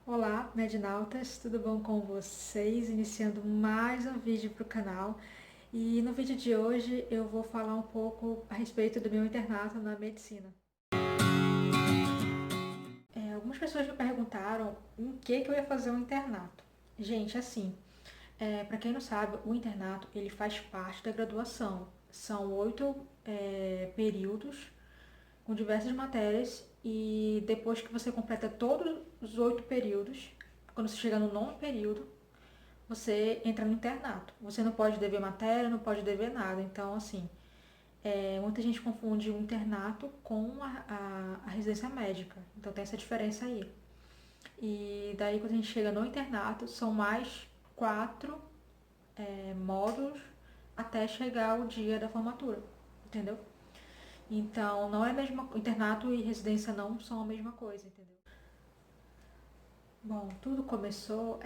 Olá, Mednautas, tudo bom com vocês? Iniciando mais um vídeo para o canal. E no vídeo de hoje eu vou falar um pouco a respeito do meu internato na medicina. Algumas pessoas me perguntaram em que eu ia fazer um internato. Gente, assim, para quem não sabe, o internato ele faz parte da graduação. São 8 períodos com diversas matérias e depois que você completa todos os 8 períodos, quando você chega no nono período, você entra no internato. Você não pode dever matéria, não pode dever nada. Então, assim, muita gente confunde o internato com a residência médica. Então tem essa diferença aí. E daí quando a gente chega no internato, são mais 4 módulos até chegar o dia da formatura. Entendeu? Então não é a mesma. Internato e residência não são a mesma coisa, entendeu? Bom, tudo começou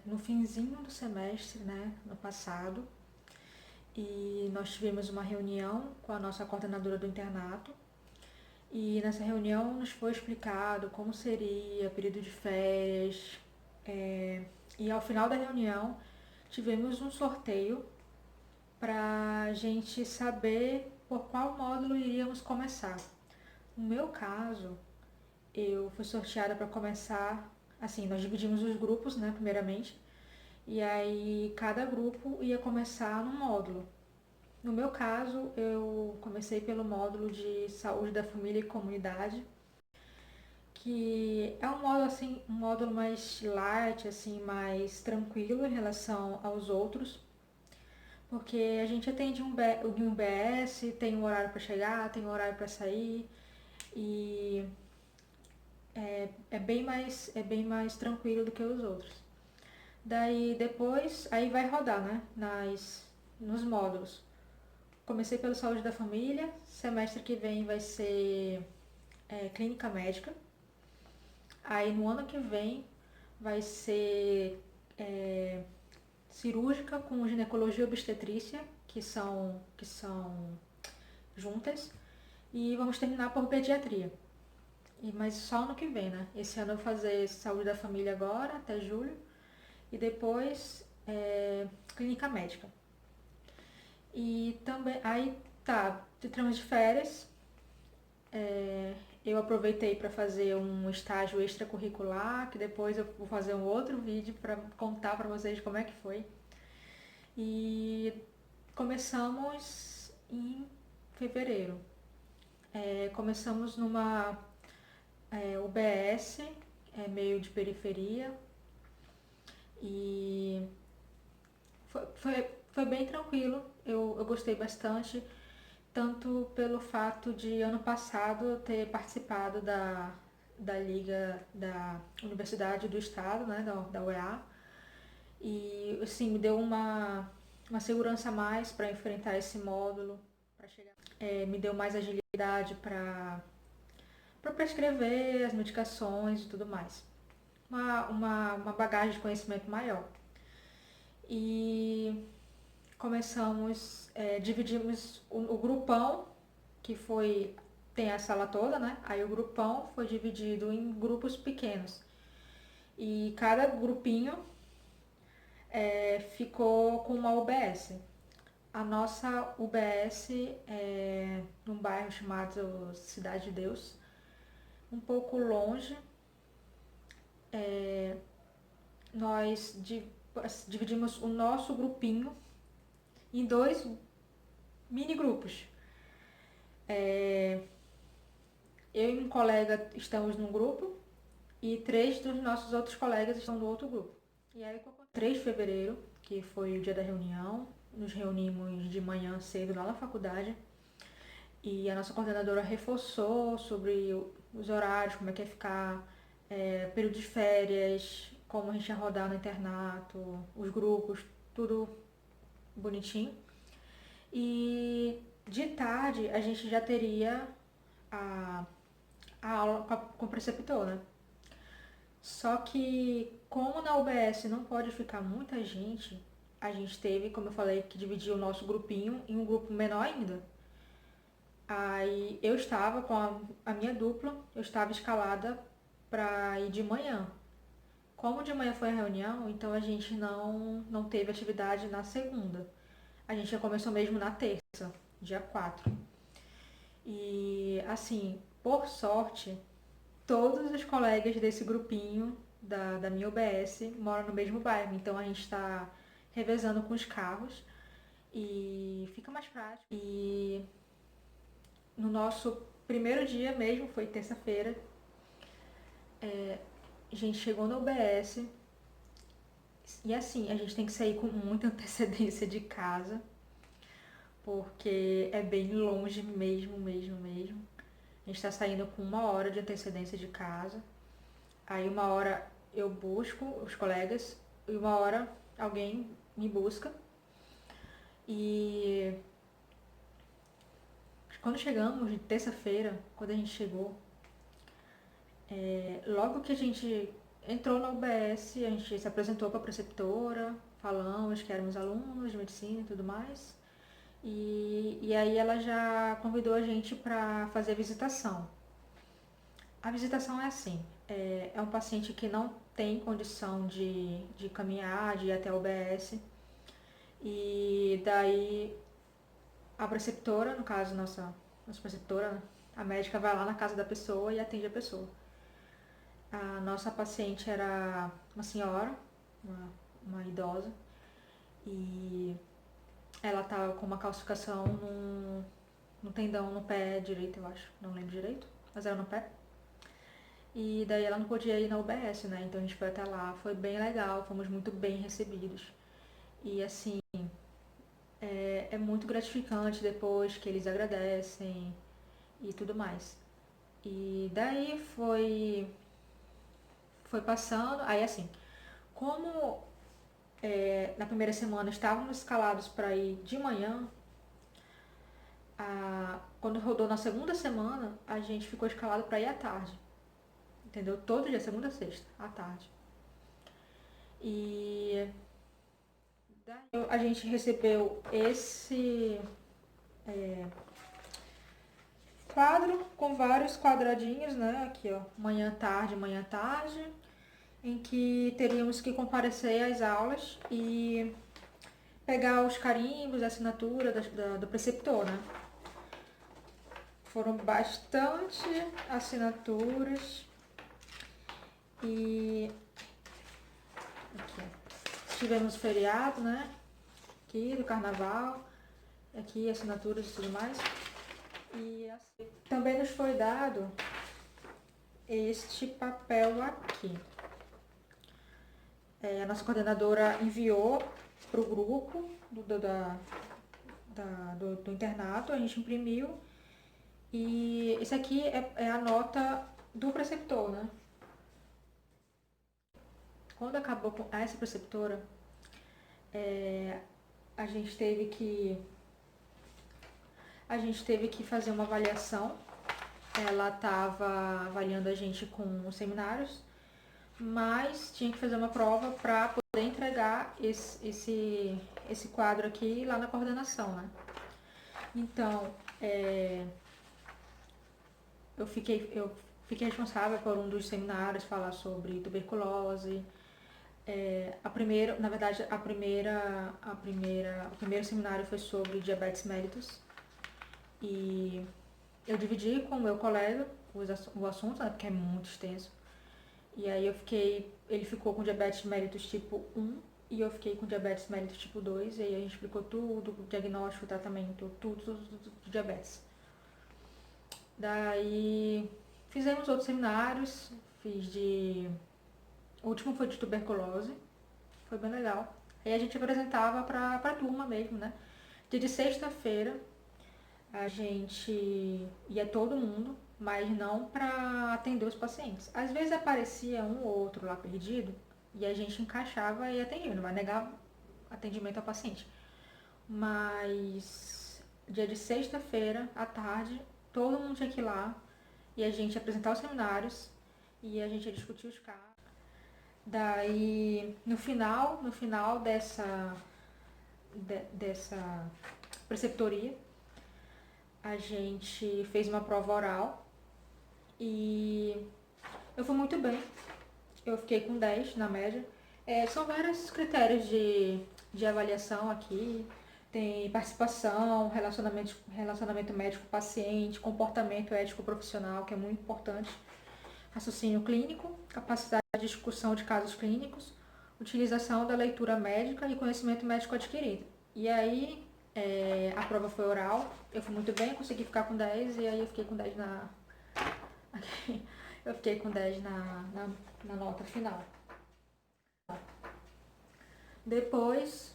no finzinho do semestre, né, no passado, e nós tivemos uma reunião com a nossa coordenadora do internato, e nessa reunião nos foi explicado como seria período de férias, e ao final da reunião tivemos um sorteio para a gente saber por qual módulo iríamos começar. No meu caso, eu fui sorteada para começar, assim, nós dividimos os grupos, né, primeiramente, e aí cada grupo ia começar num módulo. No meu caso, eu comecei pelo módulo de saúde da família e comunidade, que é um módulo assim, um módulo mais light, assim, mais tranquilo em relação aos outros, porque a gente atende um BS, tem um horário para chegar, tem um horário para sair e é bem mais tranquilo do que os outros. Daí depois, aí vai rodar, né, nos módulos. Comecei pelo Saúde da Família, semestre que vem vai ser Clínica Médica. Aí no ano que vem vai ser é, Cirúrgica com Ginecologia e Obstetrícia, que são juntas. E vamos terminar por Pediatria. Mas só ano que vem, né? Esse ano eu vou fazer Saúde da Família agora, até julho. E depois Clínica Médica. E também, aí tá, entramos de férias. É, eu aproveitei para fazer um estágio extracurricular, que depois eu vou fazer um outro vídeo para contar para vocês como é que foi. E começamos em fevereiro. Começamos numa UBS, meio de periferia, e foi bem tranquilo, eu gostei bastante, tanto pelo fato de ano passado eu ter participado da Liga da Universidade do Estado, né, da UEA, e assim, me deu uma segurança a mais para enfrentar esse módulo, para chegar. Me deu mais agilidade para prescrever as medicações e tudo mais. Uma bagagem de conhecimento maior. E dividimos o grupão, que foi, tem a sala toda, né? Aí o grupão foi dividido em grupos pequenos. E cada grupinho ficou com uma UBS. A nossa UBS é num bairro chamado Cidade de Deus, um pouco longe. Nós dividimos o nosso grupinho em dois mini grupos. Eu e um colega estamos num grupo e 3 dos nossos outros colegas estão no outro grupo. E aí, 3 de fevereiro, que foi o dia da reunião, nos reunimos de manhã cedo lá na faculdade e a nossa coordenadora reforçou sobre os horários, como é que ia ficar, período de férias, como a gente ia rodar no internato, os grupos, tudo bonitinho. E de tarde a gente já teria a, a aula com o preceptor, né? Só que como na UBS não pode ficar muita gente, a gente teve, como eu falei, que dividir o nosso grupinho em um grupo menor ainda. Aí eu estava com a minha dupla, eu estava escalada para ir de manhã. Como de manhã foi a reunião, então a gente não teve atividade na segunda. A gente já começou mesmo na terça, dia 4. E assim, por sorte, todos os colegas desse grupinho da minha UBS moram no mesmo bairro, então a gente está revezando com os carros e fica mais prático. E no nosso primeiro dia mesmo, foi terça-feira, a gente chegou na UBS e assim, a gente tem que sair com muita antecedência de casa, porque é bem longe mesmo, mesmo, mesmo. A gente está saindo com 1 hora de antecedência de casa. Aí 1 hora eu busco os colegas e 1 hora alguém me busca. E quando chegamos, de terça-feira, quando a gente chegou, logo que a gente entrou na UBS, a gente se apresentou para a preceptora, falamos que éramos alunos de medicina e tudo mais. E aí ela já convidou a gente para fazer a visitação. A visitação é assim, é um paciente que não tem condição de caminhar, de ir até a UBS. E daí a preceptora, no caso nossa preceptora, né, a médica vai lá na casa da pessoa e atende a pessoa. A nossa paciente era uma senhora, uma, uma idosa, e ela estava com uma calcificação no tendão no pé direito, eu acho. Não lembro direito, mas era no pé. E daí ela não podia ir na UBS, né? Então a gente foi até lá, foi bem legal, fomos muito bem recebidos. E assim, é muito gratificante depois que eles agradecem e tudo mais. E daí foi passando, aí assim, como na primeira semana estávamos escalados para ir de manhã, quando rodou na segunda semana, a gente ficou escalado para ir à tarde. Entendeu? Todo dia, segunda a sexta, à tarde. E daí a gente recebeu esse quadro com vários quadradinhos, né? Aqui, ó, manhã, tarde, em que teríamos que comparecer às aulas e pegar os carimbos, a assinatura do preceptor, né? Foram bastante assinaturas e aqui, ó, tivemos feriado, né? Aqui do carnaval, aqui assinaturas e tudo mais. E assim, também nos foi dado este papel aqui. A nossa coordenadora enviou para o grupo do internato, a gente imprimiu. E esse aqui é a nota do preceptor, né? Quando acabou com essa preceptora, a gente teve que fazer uma avaliação. Ela estava avaliando a gente com os seminários, mas tinha que fazer uma prova para poder entregar esse quadro aqui lá na coordenação, né? Então, eu fiquei responsável por um dos seminários falar sobre tuberculose. Na verdade, o primeiro seminário foi sobre diabetes mellitus e eu dividi com o meu colega o assunto, né, porque é muito extenso. E aí ele ficou com diabetes mellitus tipo 1 e eu fiquei com diabetes mellitus tipo 2 e aí a gente explicou tudo, o diagnóstico, o tratamento, tudo do diabetes. Daí fizemos outros seminários, o último foi de tuberculose, foi bem legal. Aí a gente apresentava pra turma mesmo, né? Dia de sexta-feira a gente ia todo mundo, mas não para atender os pacientes. Às vezes aparecia um ou outro lá perdido e a gente encaixava e atendia, não vai negar atendimento ao paciente. Mas dia de sexta-feira, à tarde, todo mundo tinha que ir lá e a gente ia apresentar os seminários e a gente ia discutir os casos. Daí, no final dessa preceptoria, a gente fez uma prova oral e eu fui muito bem. eu fiquei com 10 na média. São vários critérios de avaliação aqui. Tem participação, relacionamento médico-paciente, comportamento ético-profissional, que é muito importante, raciocínio clínico, capacidade de discussão de casos clínicos, utilização da leitura médica e conhecimento médico adquirido. E aí, a prova foi oral, eu fui muito bem, consegui ficar com 10 e aí eu fiquei com 10 na. Eu fiquei com 10 na nota final. Depois,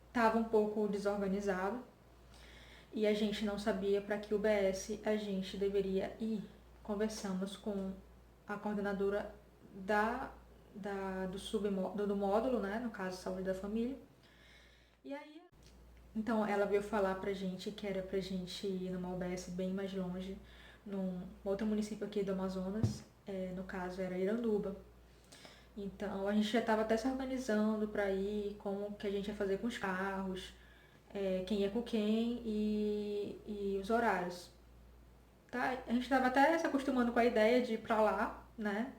estava um pouco desorganizado e a gente não sabia para que UBS a gente deveria ir. Conversamos com a coordenadora do módulo, né, no caso Saúde da Família. E aí, então ela veio falar pra gente que era pra gente ir numa UBS bem mais longe, num outro município aqui do Amazonas, no caso era Iranduba. Então a gente já estava até se organizando para ir, como que a gente ia fazer com os carros, quem ia com quem e os horários. Tá? A gente estava até se acostumando com a ideia de ir para lá, né?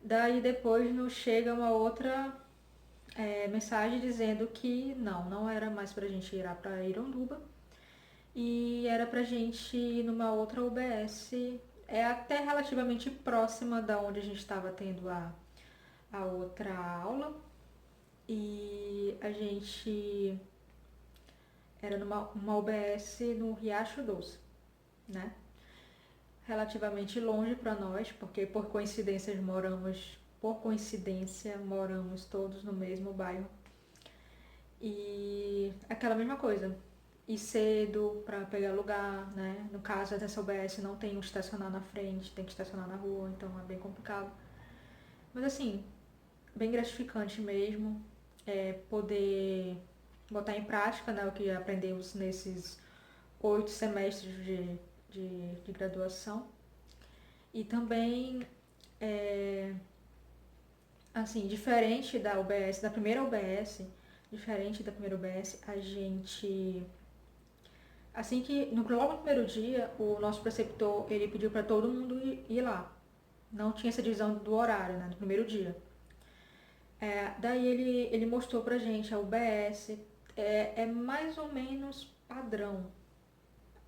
Daí depois nos chega uma outra mensagem dizendo que não era mais pra gente ir para Iranduba e era pra gente ir numa outra UBS, até relativamente próxima da onde a gente estava tendo a outra aula. E a gente era numa UBS no Riacho Doce, né? Relativamente longe para nós, porque por coincidência, moramos todos no mesmo bairro. E aquela mesma coisa, ir cedo para pegar lugar, né? No caso dessa UBS não tem onde estacionar na frente, tem que estacionar na rua, então é bem complicado. Mas assim, bem gratificante mesmo, poder botar em prática, né, o que aprendemos nesses 8 semestres de graduação. E também, assim, diferente da primeira UBS, a gente, assim que, logo no primeiro dia, o nosso preceptor, ele pediu para todo mundo ir lá. Não tinha essa divisão do horário, né, no primeiro dia. Daí ele mostrou pra gente a UBS, é mais ou menos padrão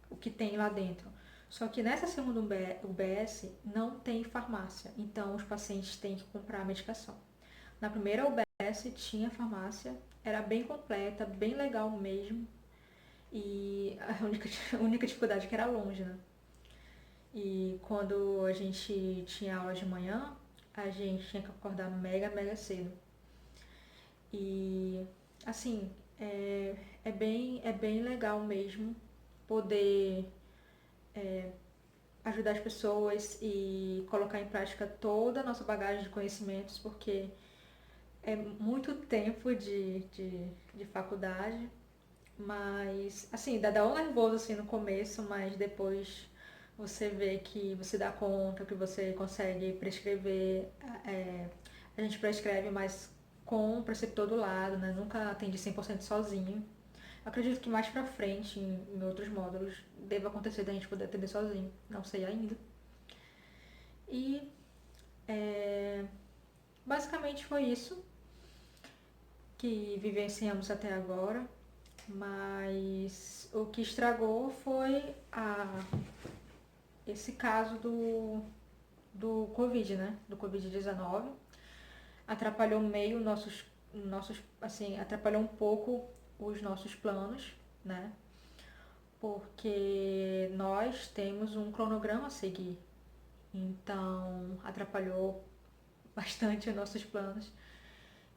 o que tem lá dentro. Só que nessa segunda UBS não tem farmácia, então os pacientes têm que comprar a medicação. Na primeira UBS tinha farmácia, era bem completa, bem legal mesmo, e a única, a única dificuldade é que era longe, né? E quando a gente tinha aula de manhã, a gente tinha que acordar mega cedo. E assim, é bem legal mesmo poder ajudar as pessoas e colocar em prática toda a nossa bagagem de conhecimentos, porque é muito tempo de faculdade, mas assim, dá um nervoso assim no começo, mas depois você vê que você dá conta, que você consegue prescrever, a gente prescreve, mas com o preceptor do lado, né? Nunca atende 100% sozinho. Acredito que mais pra frente, em outros módulos, deva acontecer da gente poder atender sozinho. Não sei ainda. E basicamente foi isso que vivenciamos até agora. Mas o que estragou foi esse caso do Covid, né? Do Covid-19. Atrapalhou meio assim, atrapalhou um pouco os nossos planos, né? Porque nós temos um cronograma a seguir. Então, atrapalhou bastante os nossos planos.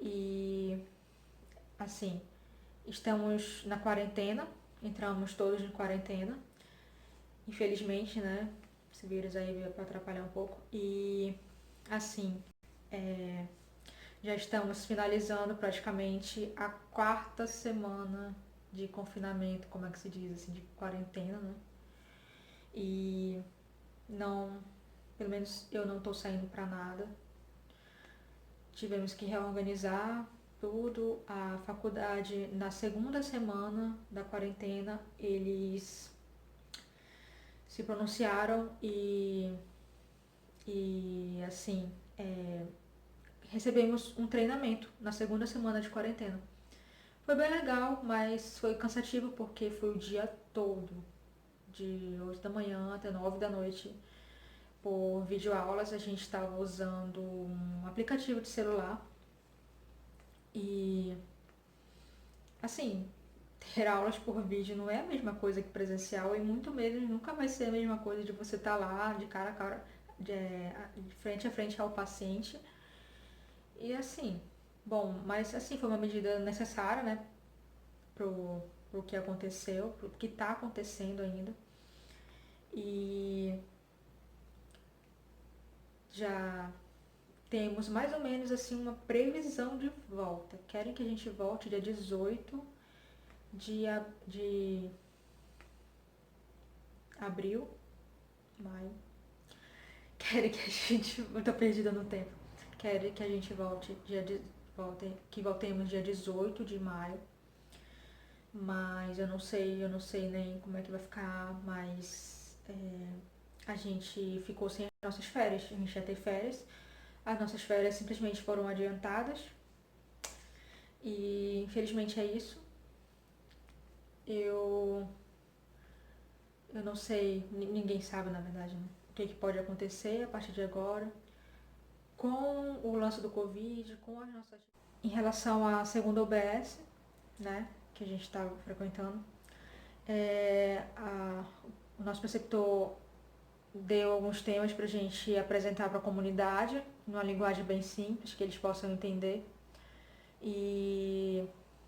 E, assim, estamos na quarentena, entramos todos em quarentena. Infelizmente, né? Esse vírus aí veio para atrapalhar um pouco. E, assim, já estamos finalizando praticamente a quarta semana de confinamento, como é que se diz, assim, de quarentena, né? E não, pelo menos eu não estou saindo para nada. Tivemos que reorganizar tudo. A faculdade, na segunda semana da quarentena, eles se pronunciaram e E assim, recebemos um treinamento na segunda semana de quarentena. Foi bem legal, mas foi cansativo porque foi o dia todo, de 8 da manhã até 9 da noite, por videoaulas. A gente estava usando um aplicativo de celular e, assim, ter aulas por vídeo não é a mesma coisa que presencial e muito menos nunca vai ser a mesma coisa de você estar lá de cara a cara, de frente a frente ao paciente. E assim, bom, mas assim foi uma medida necessária, né, pro que aconteceu, pro que está acontecendo ainda. E já temos mais ou menos assim uma previsão de volta. Querem que a gente volte dia 18 de abril, maio. Querem que a gente. Eu tô perdida no tempo. Querem que a gente que voltemos dia 18 de maio. Mas eu não sei nem como é que vai ficar, mas a gente ficou sem as nossas férias. A gente ia ter férias. As nossas férias simplesmente foram adiantadas. E infelizmente é isso. Eu, eu não sei, ninguém sabe na verdade, né? O que pode acontecer a partir de agora com o lance do Covid, com as nossas. Em relação à segunda OBS, né, que a gente estava frequentando, o nosso preceptor deu alguns temas para a gente apresentar para a comunidade, numa linguagem bem simples, que eles possam entender. E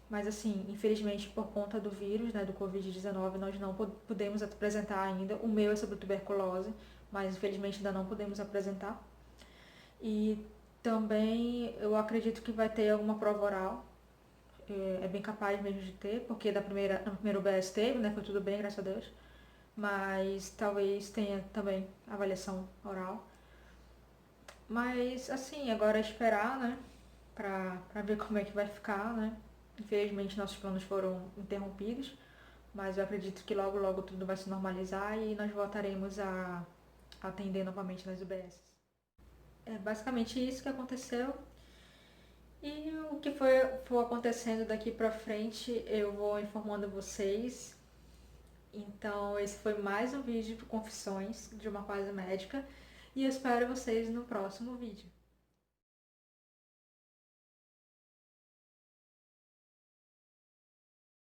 mas assim, infelizmente por conta do vírus, né, do Covid-19, nós não podemos apresentar ainda. O meu é sobre tuberculose, mas infelizmente ainda não podemos apresentar. E também eu acredito que vai ter alguma prova oral. É bem capaz mesmo de ter, porque no primeiro UBS teve, né? Foi tudo bem, graças a Deus. Mas talvez tenha também avaliação oral. Mas assim, agora é esperar, né? Pra ver como é que vai ficar, né? Infelizmente nossos planos foram interrompidos, mas eu acredito que logo logo tudo vai se normalizar e nós voltaremos a atender novamente nas UBS. É basicamente isso que aconteceu. E o que for acontecendo daqui pra frente, eu vou informando vocês. Então, esse foi mais um vídeo de confissões de uma quase médica. E eu espero vocês no próximo vídeo.